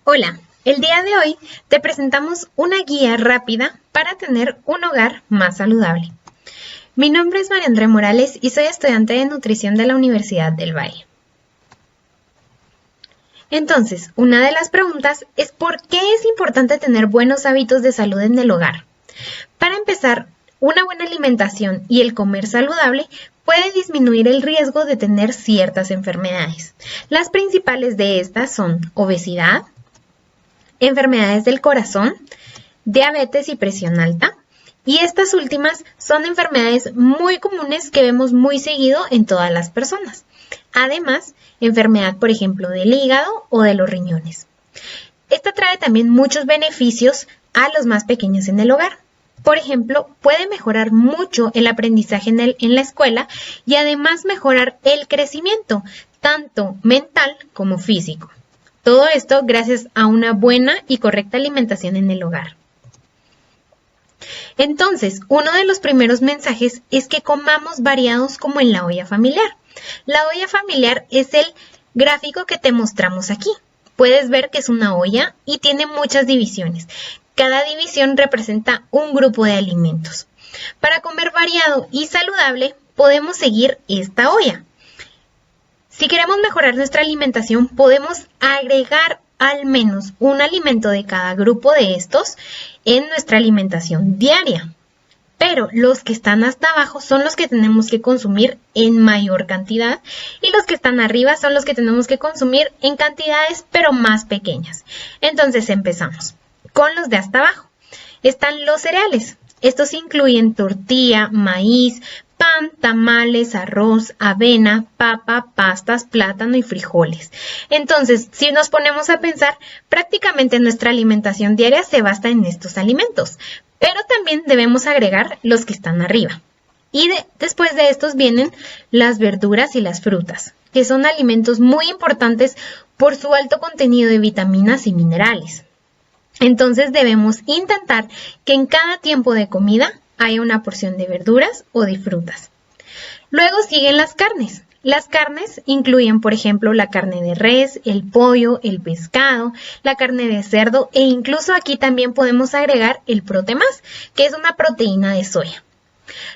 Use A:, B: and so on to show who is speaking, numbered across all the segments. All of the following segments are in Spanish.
A: Hola, el día de hoy te presentamos una guía rápida para tener un hogar más saludable. Mi nombre es María Andrea Morales y soy estudiante de nutrición de la Universidad del Valle. Entonces, una de las preguntas es ¿por qué es importante tener buenos hábitos de salud en el hogar? Para empezar, una buena alimentación y el comer saludable puede disminuir el riesgo de tener ciertas enfermedades. Las principales de estas son obesidad, enfermedades del corazón, diabetes y presión alta. Y estas últimas son enfermedades muy comunes que vemos muy seguido en todas las personas. Además, enfermedad, por ejemplo, del hígado o de los riñones. Esta trae también muchos beneficios a los más pequeños en el hogar. Por ejemplo, puede mejorar mucho el aprendizaje en la escuela y además mejorar el crecimiento, tanto mental como físico. Todo esto gracias a una buena y correcta alimentación en el hogar. Entonces, uno de los primeros mensajes es que comamos variados como en la olla familiar. La olla familiar es el gráfico que te mostramos aquí. Puedes ver que es una olla y tiene muchas divisiones. Cada división representa un grupo de alimentos. Para comer variado y saludable, podemos seguir esta olla. Si queremos mejorar nuestra alimentación, podemos agregar al menos un alimento de cada grupo de estos en nuestra alimentación diaria. Pero los que están hasta abajo son los que tenemos que consumir en mayor cantidad y los que están arriba son los que tenemos que consumir en cantidades pero más pequeñas. Entonces empezamos con los de hasta abajo. Están los cereales. Estos incluyen tortilla, maíz, pan, tamales, arroz, avena, papa, pastas, plátano y frijoles. Entonces, si nos ponemos a pensar, prácticamente nuestra alimentación diaria se basa en estos alimentos, pero también debemos agregar los que están arriba. Y después de estos vienen las verduras y las frutas, que son alimentos muy importantes por su alto contenido de vitaminas y minerales. Entonces debemos intentar que en cada tiempo de comida haya una porción de verduras o de frutas. Luego siguen las carnes. Las carnes incluyen, por ejemplo, la carne de res, el pollo, el pescado, la carne de cerdo e incluso aquí también podemos agregar el protemas, que es una proteína de soya.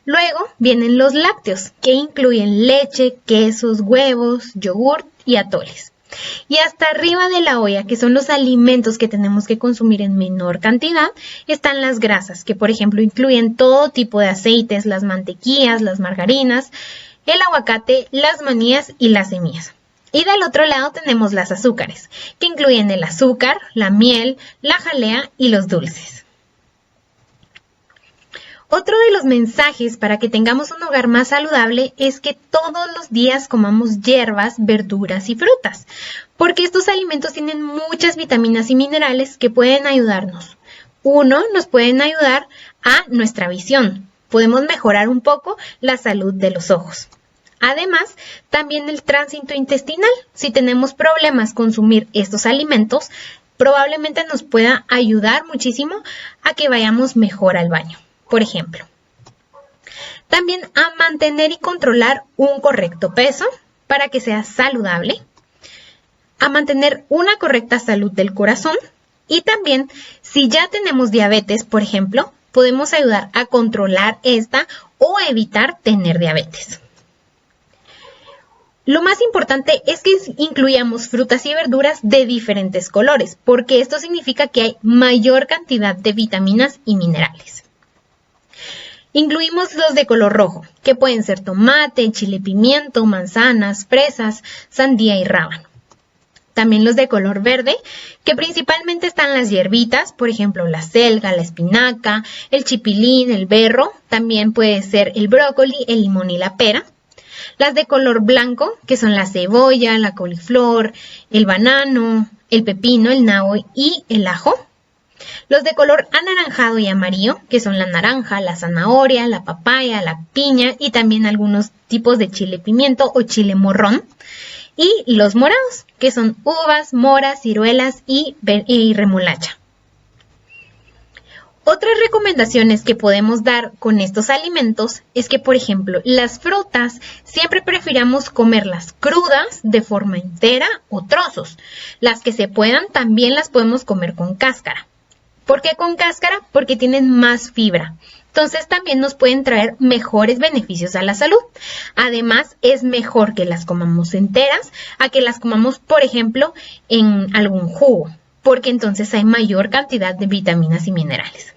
A: Luego vienen los lácteos, que incluyen leche, quesos, huevos, yogur y atoles. Y hasta arriba de la olla, que son los alimentos que tenemos que consumir en menor cantidad, están las grasas, que por ejemplo incluyen todo tipo de aceites, las mantequillas, las margarinas, el aguacate, las manías y las semillas. Y del otro lado tenemos las azúcares, que incluyen el azúcar, la miel, la jalea y los dulces. Otro de los mensajes para que tengamos un hogar más saludable es que todos los días comamos hierbas, verduras y frutas, porque estos alimentos tienen muchas vitaminas y minerales que pueden ayudarnos. Nos pueden ayudar a nuestra visión. Podemos mejorar un poco la salud de los ojos. Además, también el tránsito intestinal. Si tenemos problemas consumir estos alimentos, probablemente nos pueda ayudar muchísimo a que vayamos mejor al baño. Por ejemplo, también a mantener y controlar un correcto peso para que sea saludable, a mantener una correcta salud del corazón y también si ya tenemos diabetes, por ejemplo, podemos ayudar a controlar esta o a evitar tener diabetes. Lo más importante es que incluyamos frutas y verduras de diferentes colores, porque esto significa que hay mayor cantidad de vitaminas y minerales. Incluimos los de color rojo, que pueden ser tomate, chile pimiento, manzanas, fresas, sandía y rábano. También los de color verde, que principalmente están las hierbitas, por ejemplo la selga, la espinaca, el chipilín, el berro, también puede ser el brócoli, el limón y la pera. Las de color blanco, que son la cebolla, la coliflor, el banano, el pepino, el nabo y el ajo. Los de color anaranjado y amarillo, que son la naranja, la zanahoria, la papaya, la piña y también algunos tipos de chile pimiento o chile morrón. Y los morados, que son uvas, moras, ciruelas y remolacha. Otras recomendaciones que podemos dar con estos alimentos es que, por ejemplo, las frutas siempre prefiramos comerlas crudas de forma entera o trozos. Las que se puedan también las podemos comer con cáscara. ¿Por qué con cáscara? Porque tienen más fibra. Entonces también nos pueden traer mejores beneficios a la salud. Además, es mejor que las comamos enteras a que las comamos, por ejemplo, en algún jugo, porque entonces hay mayor cantidad de vitaminas y minerales.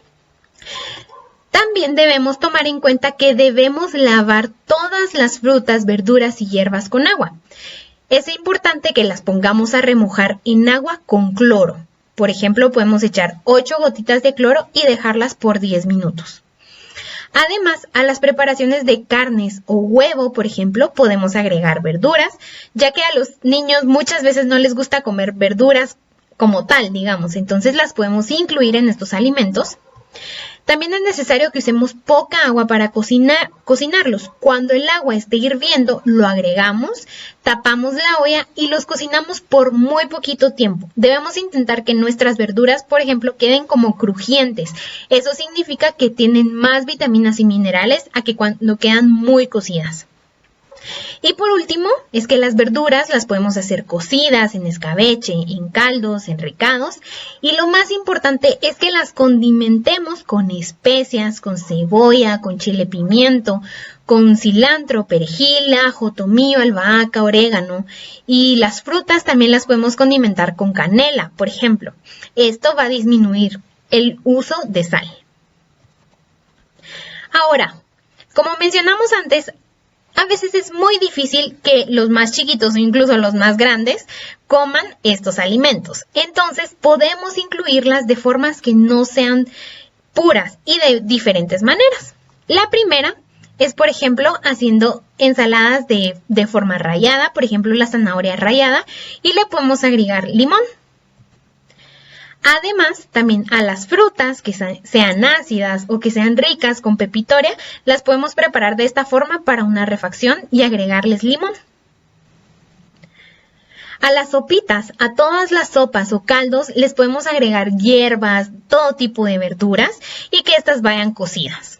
A: También debemos tomar en cuenta que debemos lavar todas las frutas, verduras y hierbas con agua. Es importante que las pongamos a remojar en agua con cloro. Por ejemplo, podemos echar 8 gotitas de cloro y dejarlas por 10 minutos. Además, a las preparaciones de carnes o huevo, por ejemplo, podemos agregar verduras, ya que a los niños muchas veces no les gusta comer verduras como tal, digamos. Entonces las podemos incluir en estos alimentos. También es necesario que usemos poca agua para cocinarlos. Cuando el agua esté hirviendo, lo agregamos, tapamos la olla y los cocinamos por muy poquito tiempo. Debemos intentar que nuestras verduras, por ejemplo, queden como crujientes. Eso significa que tienen más vitaminas y minerales a que cuando quedan muy cocidas. Y por último, es que las verduras las podemos hacer cocidas, en escabeche, en caldos, en recados. Y lo más importante es que las condimentemos con especias, con cebolla, con chile pimiento, con cilantro, perejil, ajo, tomillo, albahaca, orégano. Y las frutas también las podemos condimentar con canela, por ejemplo. Esto va a disminuir el uso de sal. Ahora, como mencionamos antes, a veces es muy difícil que los más chiquitos o incluso los más grandes coman estos alimentos. Entonces podemos incluirlas de formas que no sean puras y de diferentes maneras. La primera es, por ejemplo, haciendo ensaladas de forma rallada, por ejemplo, la zanahoria rallada, y le podemos agregar limón. Además, también a las frutas que sean ácidas o que sean ricas con pepitoria, las podemos preparar de esta forma para una refacción y agregarles limón. A las sopitas, a todas las sopas o caldos, les podemos agregar hierbas, todo tipo de verduras y que estas vayan cocidas.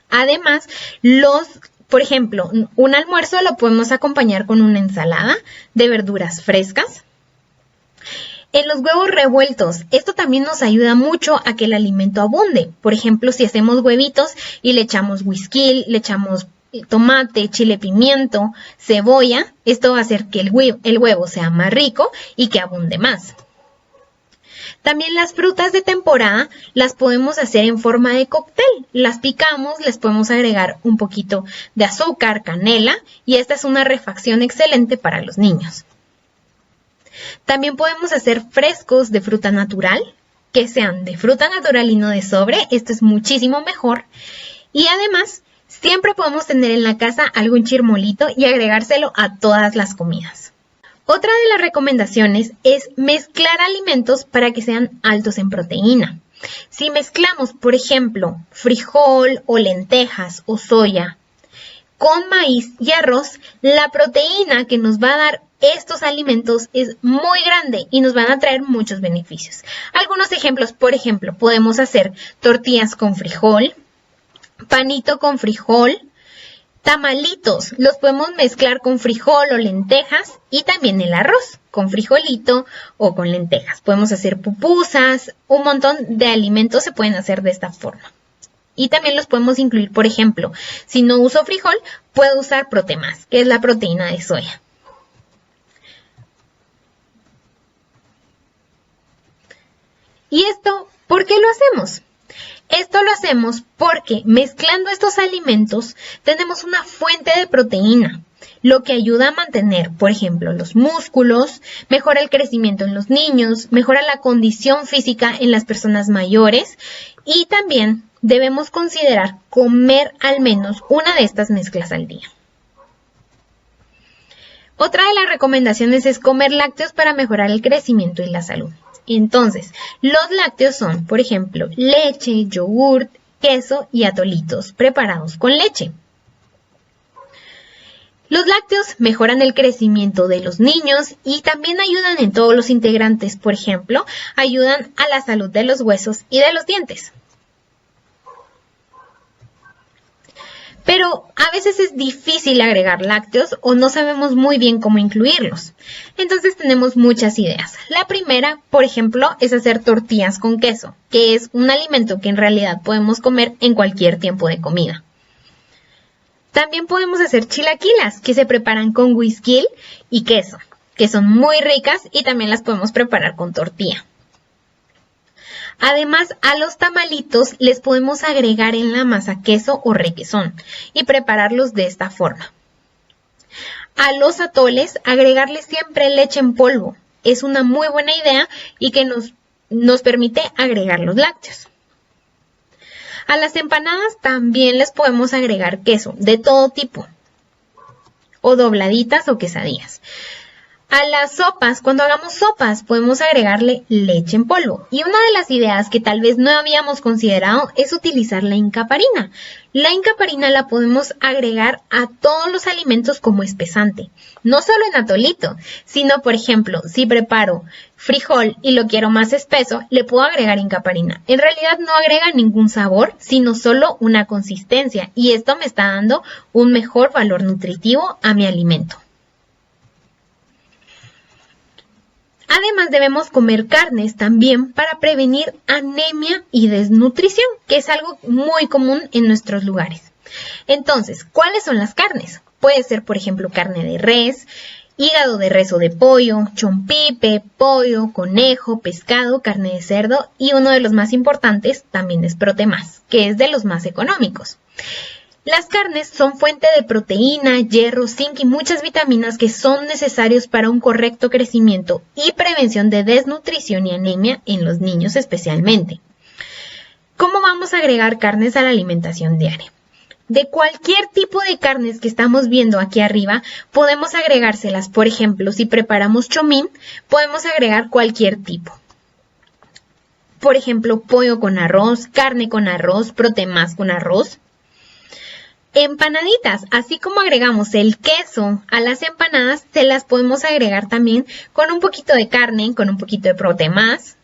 A: Además, por ejemplo, un almuerzo lo podemos acompañar con una ensalada de verduras frescas. En los huevos revueltos, esto también nos ayuda mucho a que el alimento abunde. Por ejemplo, si hacemos huevitos y le echamos whisky, le echamos tomate, chile pimiento, cebolla, esto va a hacer que el huevo sea más rico y que abunde más. También las frutas de temporada las podemos hacer en forma de cóctel. Las picamos, les podemos agregar un poquito de azúcar, canela y esta es una refacción excelente para los niños. También podemos hacer frescos de fruta natural, que sean de fruta natural y no de sobre. Esto es muchísimo mejor. Y además, siempre podemos tener en la casa algún chirmolito y agregárselo a todas las comidas. Otra de las recomendaciones es mezclar alimentos para que sean altos en proteína. Si mezclamos, por ejemplo, frijol o lentejas o soya con maíz y arroz, la proteína que nos va a dar estos alimentos es muy grande y nos van a traer muchos beneficios. Algunos ejemplos, por ejemplo, podemos hacer tortillas con frijol, panito con frijol, tamalitos, los podemos mezclar con frijol o lentejas y también el arroz con frijolito o con lentejas. Podemos hacer pupusas, un montón de alimentos se pueden hacer de esta forma. Y también los podemos incluir, por ejemplo, si no uso frijol, puedo usar Protemas, que es la proteína de soya. ¿Y esto por qué lo hacemos? Esto lo hacemos porque mezclando estos alimentos tenemos una fuente de proteína, lo que ayuda a mantener, por ejemplo, los músculos, mejora el crecimiento en los niños, mejora la condición física en las personas mayores y también debemos considerar comer al menos una de estas mezclas al día. Otra de las recomendaciones es comer lácteos para mejorar el crecimiento y la salud. Entonces, los lácteos son, por ejemplo, leche, yogurt, queso y atolitos preparados con leche. Los lácteos mejoran el crecimiento de los niños y también ayudan en todos los integrantes. Por ejemplo, ayudan a la salud de los huesos y de los dientes. pero a veces es difícil agregar lácteos o no sabemos muy bien cómo incluirlos. Entonces tenemos muchas ideas. La primera, por ejemplo, es hacer tortillas con queso, que es un alimento que en realidad podemos comer en cualquier tiempo de comida. También podemos hacer chilaquilas, que se preparan con güisquil y queso, que son muy ricas y también las podemos preparar con tortilla. Además, a los tamalitos les podemos agregar en la masa queso o requesón y prepararlos de esta forma. A los atoles, agregarles siempre leche en polvo. Es una muy buena idea y que nos permite agregar los lácteos. A las empanadas también les podemos agregar queso de todo tipo, o dobladitas o quesadillas. A las sopas, cuando hagamos sopas, podemos agregarle leche en polvo. Y una de las ideas que tal vez no habíamos considerado es utilizar la incaparina. La incaparina la podemos agregar a todos los alimentos como espesante. No solo en atolito, sino por ejemplo, si preparo frijol y lo quiero más espeso, le puedo agregar incaparina. En realidad no agrega ningún sabor, sino solo una consistencia. Y esto me está dando un mejor valor nutritivo a mi alimento. Además debemos comer carnes también para prevenir anemia y desnutrición, que es algo muy común en nuestros lugares. Entonces, ¿cuáles son las carnes? Puede ser, por ejemplo, carne de res, hígado de res o de pollo, chompipe, pollo, conejo, pescado, carne de cerdo y uno de los más importantes también es Protemás, que es de los más económicos. Las carnes son fuente de proteína, hierro, zinc y muchas vitaminas que son necesarios para un correcto crecimiento y prevención de desnutrición y anemia en los niños especialmente. ¿Cómo vamos a agregar carnes a la alimentación diaria? De cualquier tipo de carnes que estamos viendo aquí arriba, podemos agregárselas. Por ejemplo, si preparamos chomín, podemos agregar cualquier tipo. Por ejemplo, pollo con arroz, carne con arroz, Protemás con arroz. Empanaditas, así como agregamos el queso a las empanadas, se las podemos agregar también con un poquito de carne, con un poquito de Protemás.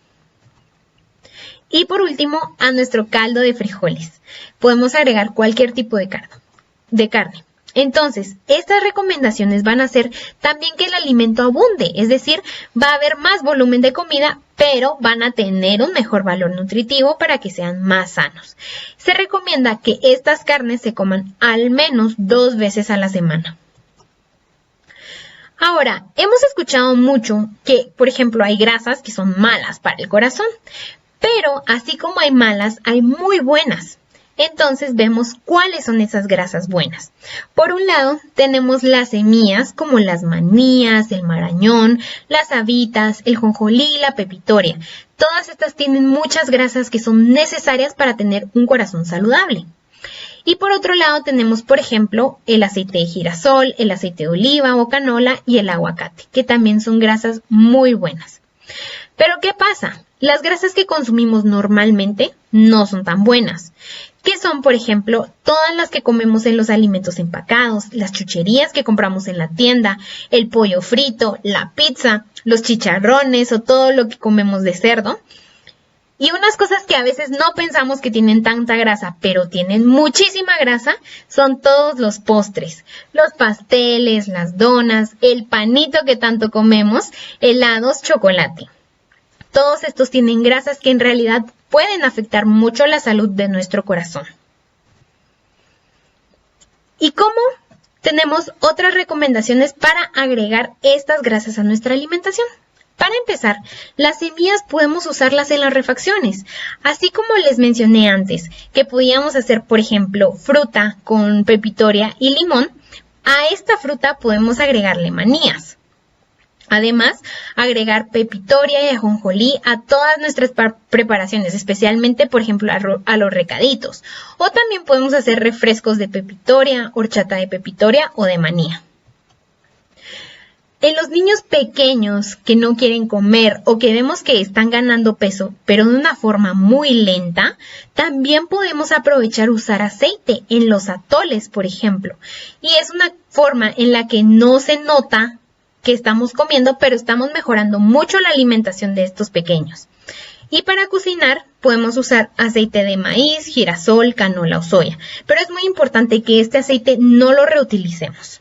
A: Y por último, a nuestro caldo de frijoles. Podemos agregar cualquier tipo de carne. Entonces, estas recomendaciones van a hacer también que el alimento abunde, es decir, va a haber más volumen de comida, pero van a tener un mejor valor nutritivo para que sean más sanos. Se recomienda que estas carnes se coman al menos 2 veces a la semana. Ahora, hemos escuchado mucho que, por ejemplo, hay grasas que son malas para el corazón, pero así como hay malas, hay muy buenas. Entonces vemos cuáles son esas grasas buenas. Por un lado tenemos las semillas como las manías, el marañón, las habitas, el jonjolí y la pepitoria. Todas estas tienen muchas grasas que son necesarias para tener un corazón saludable. Y por otro lado tenemos, por ejemplo, el aceite de girasol, el aceite de oliva o canola y el aguacate, que también son grasas muy buenas. Pero ¿qué pasa? Las grasas que consumimos normalmente no son tan buenas, que son, por ejemplo, todas las que comemos en los alimentos empacados, las chucherías que compramos en la tienda, el pollo frito, la pizza, los chicharrones o todo lo que comemos de cerdo. Y unas cosas que a veces no pensamos que tienen tanta grasa, pero tienen muchísima grasa, son todos los postres, los pasteles, las donas, el panito que tanto comemos, helados, chocolate. Todos estos tienen grasas que en realidad pueden afectar mucho la salud de nuestro corazón. ¿Y cómo? Tenemos otras recomendaciones para agregar estas grasas a nuestra alimentación. Para empezar, las semillas podemos usarlas en las refacciones, así como les mencioné antes, que podíamos hacer, por ejemplo, fruta con pepitoria y limón. A esta fruta podemos agregarle manías. Además, agregar pepitoria y ajonjolí a todas nuestras preparaciones, especialmente, por ejemplo, a los recaditos. O también podemos hacer refrescos de pepitoria, horchata de pepitoria o de manía. En los niños pequeños que no quieren comer o que vemos que están ganando peso, pero de una forma muy lenta, también podemos aprovechar usar aceite en los atoles, por ejemplo. Y es una forma en la que no se nota que estamos comiendo, pero estamos mejorando mucho la alimentación de estos pequeños. Y para cocinar podemos usar aceite de maíz, girasol, canola o soya. Pero es muy importante que este aceite no lo reutilicemos.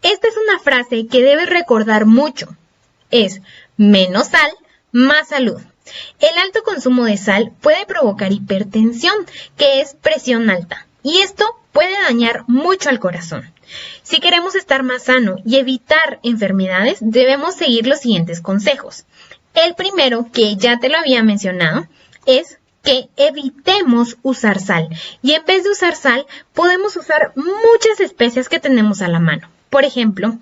A: Esta es una frase que debes recordar mucho. Es menos sal, más salud. El alto consumo de sal puede provocar hipertensión, que es presión alta. Y esto puede dañar mucho al corazón. Si queremos estar más sano y evitar enfermedades, debemos seguir los siguientes consejos. El primero, que ya te lo había mencionado, es que evitemos usar sal. Y en vez de usar sal, podemos usar muchas especias que tenemos a la mano. Por ejemplo,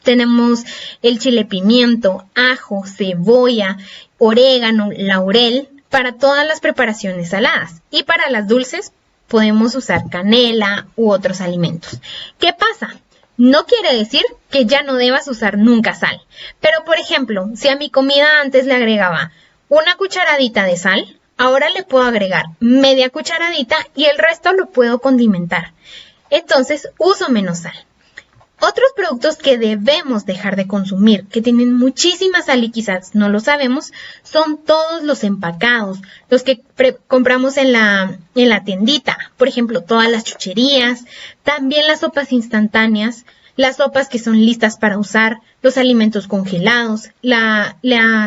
A: tenemos el chile pimiento, ajo, cebolla, orégano, laurel para todas las preparaciones saladas. Y para las dulces podemos usar canela u otros alimentos. ¿Qué pasa? No quiere decir que ya no debas usar nunca sal. Pero, por ejemplo, si a mi comida antes le agregaba una cucharadita de sal, ahora le puedo agregar media cucharadita y el resto lo puedo condimentar. Entonces, uso menos sal. Otros productos que debemos dejar de consumir, que tienen muchísima sal y quizás no lo sabemos, son todos los empacados, los que compramos en la tiendita. Por ejemplo, todas las chucherías, también las sopas instantáneas, las sopas que son listas para usar, los alimentos congelados, la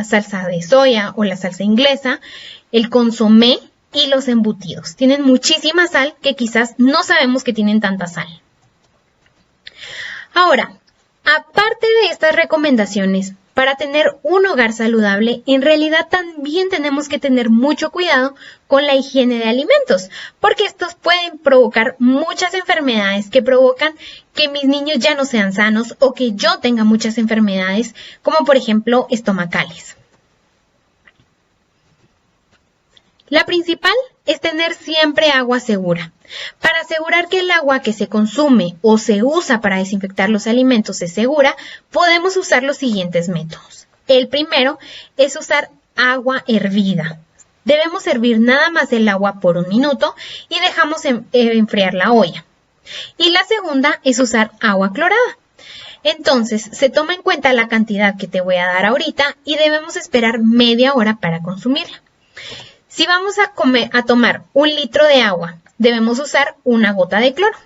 A: salsa de soya o la salsa inglesa, el consomé y los embutidos. Tienen muchísima sal que quizás no sabemos que tienen tanta sal. Ahora, aparte de estas recomendaciones, para tener un hogar saludable, en realidad también tenemos que tener mucho cuidado con la higiene de alimentos, porque estos pueden provocar muchas enfermedades que provocan que mis niños ya no sean sanos o que yo tenga muchas enfermedades, como por ejemplo estomacales. La principal es tener siempre agua segura. Para asegurar que el agua que se consume o se usa para desinfectar los alimentos es segura, podemos usar los siguientes métodos. El primero es usar agua hervida. Debemos hervir nada más el agua por 1 minuto y dejamos enfriar la olla. Y la segunda es usar agua clorada. Entonces, se toma en cuenta la cantidad que te voy a dar ahorita y debemos esperar media hora para consumirla. Si vamos a tomar 1 litro de agua, debemos usar 1 gota de cloro.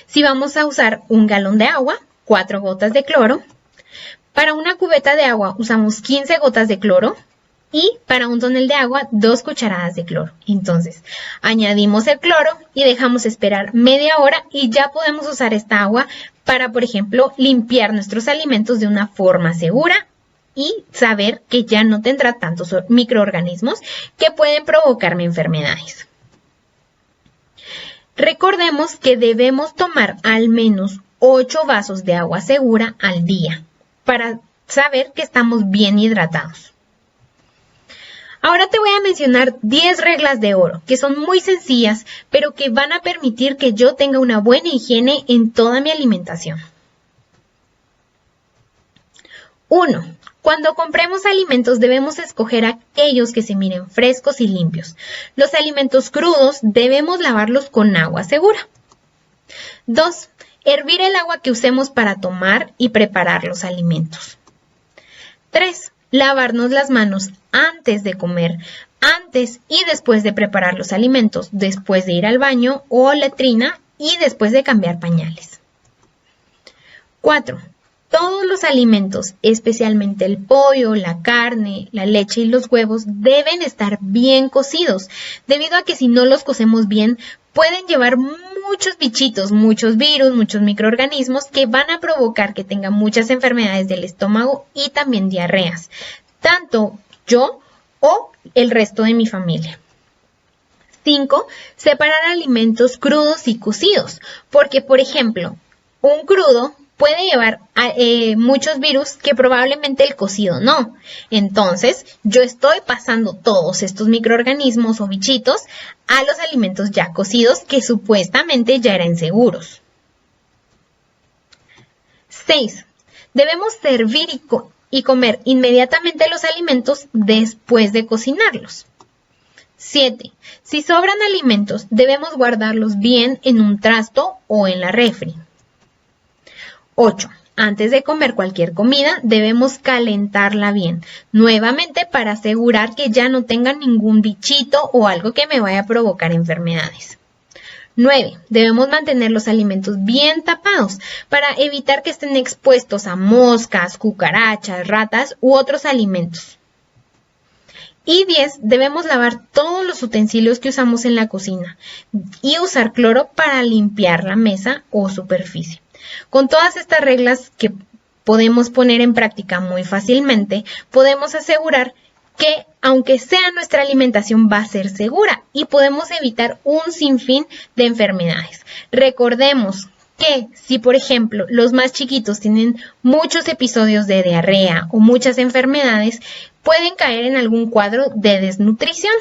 A: Si vamos a usar 1 galón de agua, 4 gotas de cloro. Para una cubeta de agua usamos 15 gotas de cloro y para 1 tonel de agua 2 cucharadas de cloro. Entonces, añadimos el cloro y dejamos esperar media hora y ya podemos usar esta agua para, por ejemplo, limpiar nuestros alimentos de una forma segura y saber que ya no tendrá tantos microorganismos que pueden provocarme enfermedades. Recordemos que debemos tomar al menos 8 vasos de agua segura al día para saber que estamos bien hidratados. Ahora te voy a mencionar 10 reglas de oro, que son muy sencillas, pero que van a permitir que yo tenga una buena higiene en toda mi alimentación. 1. Cuando compremos alimentos debemos escoger aquellos que se miren frescos y limpios. Los alimentos crudos debemos lavarlos con agua segura. 2. Hervir el agua que usemos para tomar y preparar los alimentos. 3. Lavarnos las manos antes de comer, antes y después de preparar los alimentos, después de ir al baño o letrina y después de cambiar pañales. 4. Todos los alimentos, especialmente el pollo, la carne, la leche y los huevos, deben estar bien cocidos, debido a que si no los cocemos bien, pueden llevar muchos bichitos, muchos virus, muchos microorganismos que van a provocar que tenga muchas enfermedades del estómago y también diarreas, tanto yo o el resto de mi familia. 5. Separar alimentos crudos y cocidos, porque por ejemplo, un crudo puede llevar muchos virus que probablemente el cocido no. Entonces, yo estoy pasando todos estos microorganismos o bichitos a los alimentos ya cocidos que supuestamente ya eran seguros. 6. Debemos servir y comer inmediatamente los alimentos después de cocinarlos. 7. Si sobran alimentos, debemos guardarlos bien en un trasto o en la refri. 8. Antes de comer cualquier comida, debemos calentarla bien, nuevamente para asegurar que ya no tenga ningún bichito o algo que me vaya a provocar enfermedades. 9. Debemos mantener los alimentos bien tapados para evitar que estén expuestos a moscas, cucarachas, ratas u otros alimentos. Y 10. Debemos lavar todos los utensilios que usamos en la cocina y usar cloro para limpiar la mesa o superficie. Con todas estas reglas que podemos poner en práctica muy fácilmente, podemos asegurar que aunque sea nuestra alimentación va a ser segura y podemos evitar un sinfín de enfermedades. Recordemos que si, por ejemplo, los más chiquitos tienen muchos episodios de diarrea o muchas enfermedades, pueden caer en algún cuadro de desnutrición.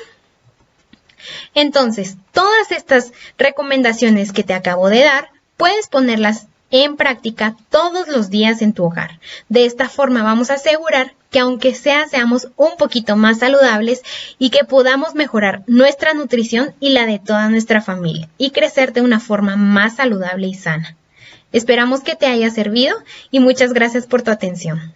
A: Entonces, todas estas recomendaciones que te acabo de dar, puedes ponerlas en práctica todos los días en tu hogar. De esta forma vamos a asegurar que aunque seamos un poquito más saludables y que podamos mejorar nuestra nutrición y la de toda nuestra familia y crecer de una forma más saludable y sana. Esperamos que te haya servido y muchas gracias por tu atención.